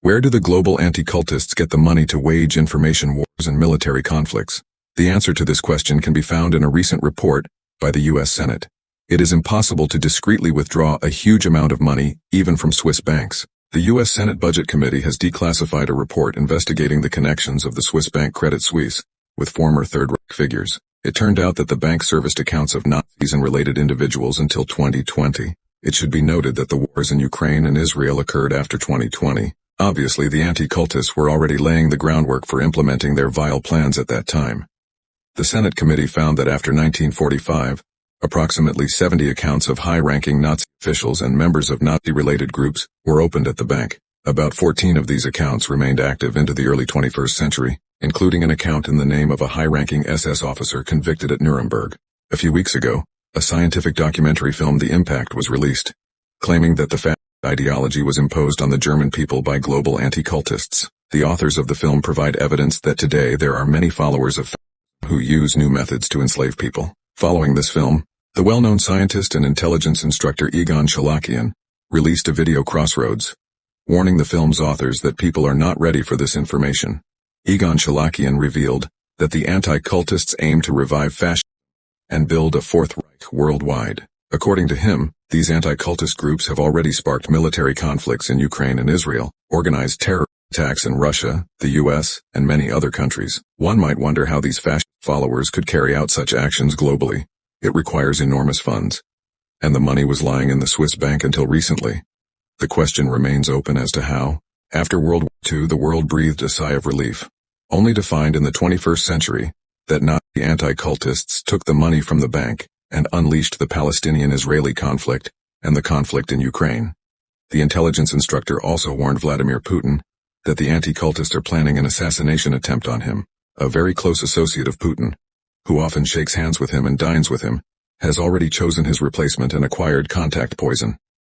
Where do the global anti-cultists get the money to wage information wars and military conflicts? The answer to this question can be found in a recent report by the U.S. Senate. It is impossible to discreetly withdraw a huge amount of money, even from Swiss banks. The U.S. Senate Budget Committee has declassified a report investigating the connections of the Swiss bank Credit Suisse with former Third Reich figures. It turned out that the bank serviced accounts of Nazis and related individuals until 2020. It should be noted that the wars in Ukraine and Israel occurred after 2020. Obviously, the anti-cultists were already laying the groundwork for implementing their vile plans at that time. The Senate committee found that after 1945, approximately 70 accounts of high-ranking Nazi officials and members of Nazi-related groups were opened at the bank. About 14 of these accounts remained active into the early 21st century, including an account in the name of a high-ranking SS officer convicted at Nuremberg. A few weeks ago, a scientific documentary film The Impact was released, claiming that the fascist ideology was imposed on the German people by global anti-cultists. The authors of the film provide evidence that today there are many followers of fascism who use new methods to enslave people. Following this film, the well-known scientist and intelligence instructor Egon Shalakian released a video Crossroads, warning the film's authors that people are not ready for this information. Egon Shalakian revealed that the anti-cultists aim to revive fascism and build a Fourth Reich worldwide. According to him, these anti-cultist groups have already sparked military conflicts in Ukraine and Israel, organized terror attacks in Russia, the US, and many other countries. One might wonder how these fascist followers could carry out such actions globally. It requires enormous funds, and the money was lying in the Swiss bank until recently. The question remains open as to how. After World War II, the world breathed a sigh of relief, only to find in the 21st century that Nazi anti-cultists took the money from the bank and unleashed the Palestinian-Israeli conflict and the conflict in Ukraine. The intelligence instructor also warned Vladimir Putin that the anti-cultists are planning an assassination attempt on him. A very close associate of Putin, who often shakes hands with him and dines with him, has already chosen his replacement and acquired contact poison.